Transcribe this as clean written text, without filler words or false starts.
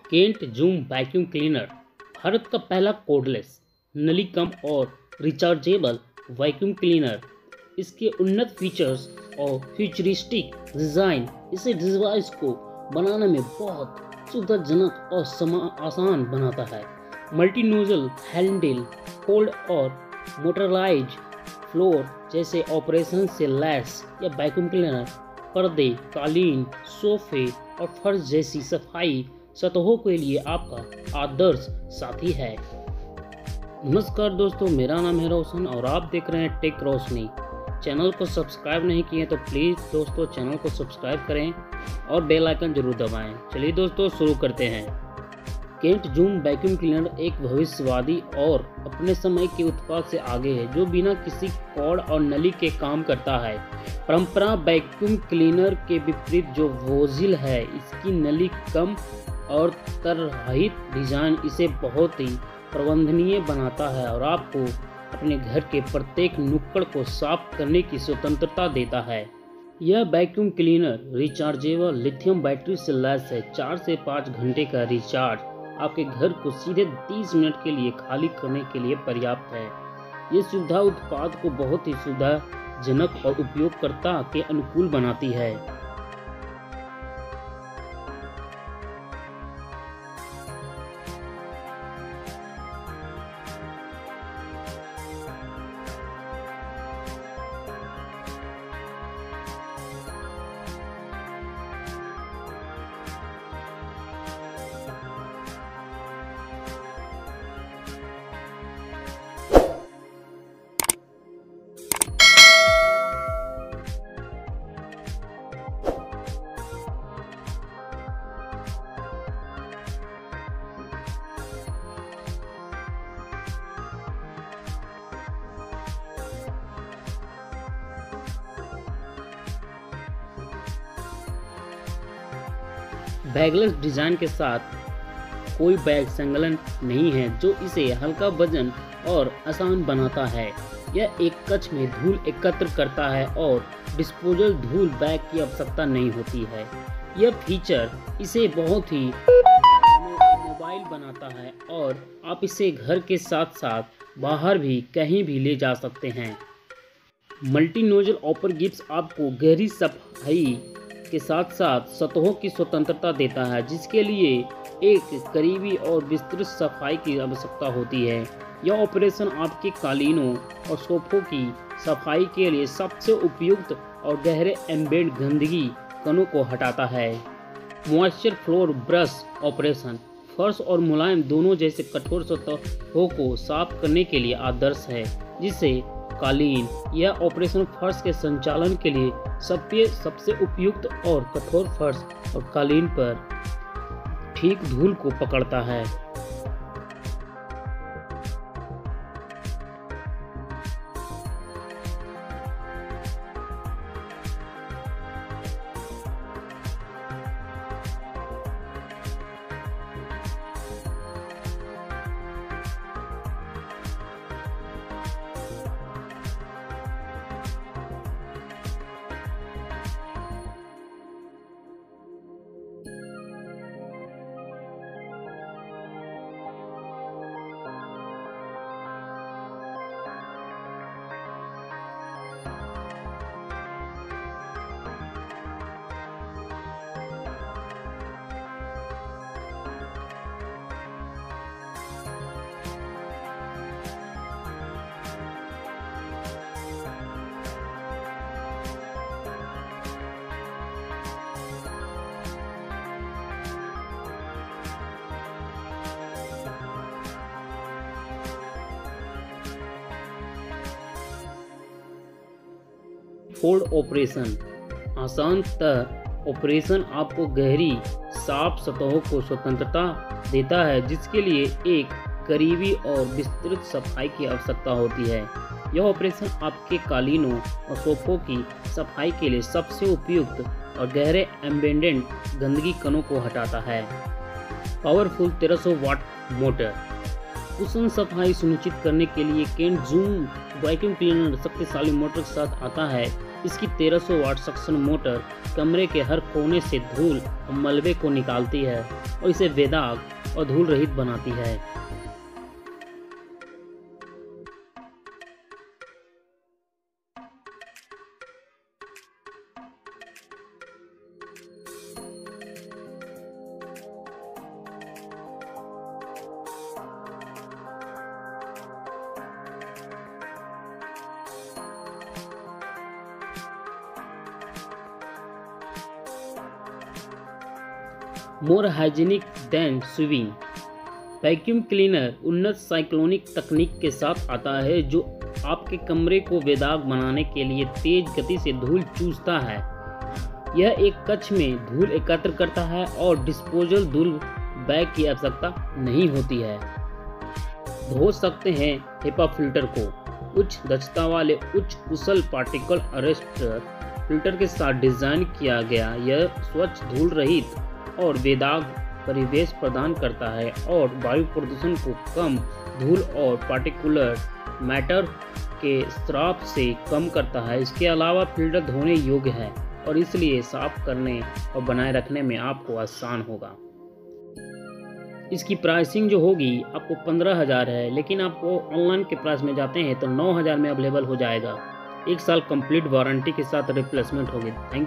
Kent zoom vacuum cleaner Bharat का पहला cordless, नली कम और रिचार्जेबल वैक्यूम क्लीनर। इसके उन्नत फीचर्स और फ्यूचरिस्टिक डिज़ाइन इसे डिवाइस को बनाने में बहुत सुविधाजनक और आसान बनाता है। मल्टी नोजल हैंडल, फोल्ड और मोटराइज फ्लोर जैसे ऑपरेशन से लैस या वैक्यूम क्लीनर पर्दे, कालीन, सोफे और फर्श जैसी सफाई सतहों के लिए आपका आदर्श साथी है। नमस्कार दोस्तों, मेरा नाम है रोशन और आप देख रहे हैं टेक रोशनी। चैनल को सब्सक्राइब नहीं किए तो प्लीज़ दोस्तों चैनल को सब्सक्राइब करें और बेल आइकन जरूर दबाएं। चलिए दोस्तों शुरू करते हैं। केंट जूम वैक्यूम क्लीनर एक भविष्यवादी और अपने समय के उत्पाद से आगे है, जो बिना किसी कॉर्ड और नली के काम करता है। परंपरा वैक्यूम क्लीनर के विपरीत जो वोजिल है, इसकी नली कम और तररहित डिजाइन इसे बहुत ही प्रबंधनीय बनाता है और आपको अपने घर के प्रत्येक नुक्कड़ को साफ करने की स्वतंत्रता देता है। यह vacuum cleaner rechargeable lithium battery से लैस है। 4 से 5 घंटे का रिचार्ज आपके घर को सीधे 30 मिनट के लिए खाली करने के लिए पर्याप्त है। ये सुविधा उत्पाद को बहुत ही सुविधाजनक और उपयोगकर्ता के अनुकूल बनाती है। बैगलेस डिजाइन के साथ कोई बैग संलग्न नहीं है, जो इसे हल्का वजन और आसान बनाता है। यह एक कक्ष में धूल एकत्र करता है और डिस्पोजल धूल बैग की आवश्यकता नहीं होती है। यह फीचर इसे बहुत ही मोबाइल बनाता है और आप इसे घर के साथ साथ बाहर भी कहीं भी ले जा सकते हैं। मल्टी नोजल ऑपर गिब्स आपको गहरी सफाई के साथ साथ सतहों की स्वतंत्रता देता है, जिसके लिए एक करीबी और विस्तृत सफाई की आवश्यकता होती है। यह ऑपरेशन आपके कालीनों और सोफों की सफाई के लिए सबसे उपयुक्त और गहरे एम्बेड गंदगी कणों को हटाता है। मॉइस्चर फ्लोर ब्रश ऑपरेशन फर्श और मुलायम दोनों जैसे कठोर सतहों को साफ करने के लिए आदर्श है, जिसे कालीन यह ऑपरेशन फर्श के संचालन के लिए सबसे उपयुक्त और कठोर फर्श और कालीन पर ठीक धूल को पकड़ता है। फोल्ड ऑपरेशन आसान ऑपरेशन आपको गहरी साफ सतहों को स्वतंत्रता देता है, जिसके लिए एक करीबी और विस्तृत सफाई की आवश्यकता होती है। यह ऑपरेशन आपके कालीनों और सोफों की सफाई के लिए सबसे उपयुक्त और गहरे एम्बेडेड गंदगी कणों को हटाता है। पावरफुल 1300 वाट मोटर कुशन सफाई सुनिश्चित करने के लिए केंट जूम वैक्यूम क्लीनर शक्तिशाली मोटर के साथ आता है। इसकी 1300 वाट सक्शन मोटर कमरे के हर कोने से धूल और मलबे को निकालती है और इसे बेदाग और धूल रहित बनाती है। मोर हाइजीनिक देन स्वीविंग। वैक्यूम क्लीनर उन्नत साइक्लोनिक तकनीक के साथ आता है जो आपके कमरे को बेदाग बनाने के लिए तेज गति से धूल चूसता है। यह एक कक्ष में धूल एकत्र करता है और डिस्पोजल धूल बैग की आवश्यकता नहीं होती है। धो सकते हैं हेपा फिल्टर को। उच्च दक्षता वाले उच्च कुशल पार्टिकल अरेस्टर फिल्टर के साथ डिजाइन किया गया, यह स्वच्छ धूल रहित और बेदाग परिवेश प्रदान करता है और वायु प्रदूषण को कम धूल और पार्टिकुलर मैटर के स्राव से कम करता है। इसके अलावा फिल्टर धोने योग्य है और इसलिए साफ करने और बनाए रखने में आपको आसान होगा। इसकी प्राइसिंग जो होगी आपको 15,000 है, लेकिन आपको ऑनलाइन के प्राइस में जाते हैं तो 9,000 में अवेलेबल हो जाएगा। 1 साल कंप्लीट वारंटी के साथ रिप्लेसमेंट होगी। Thank you.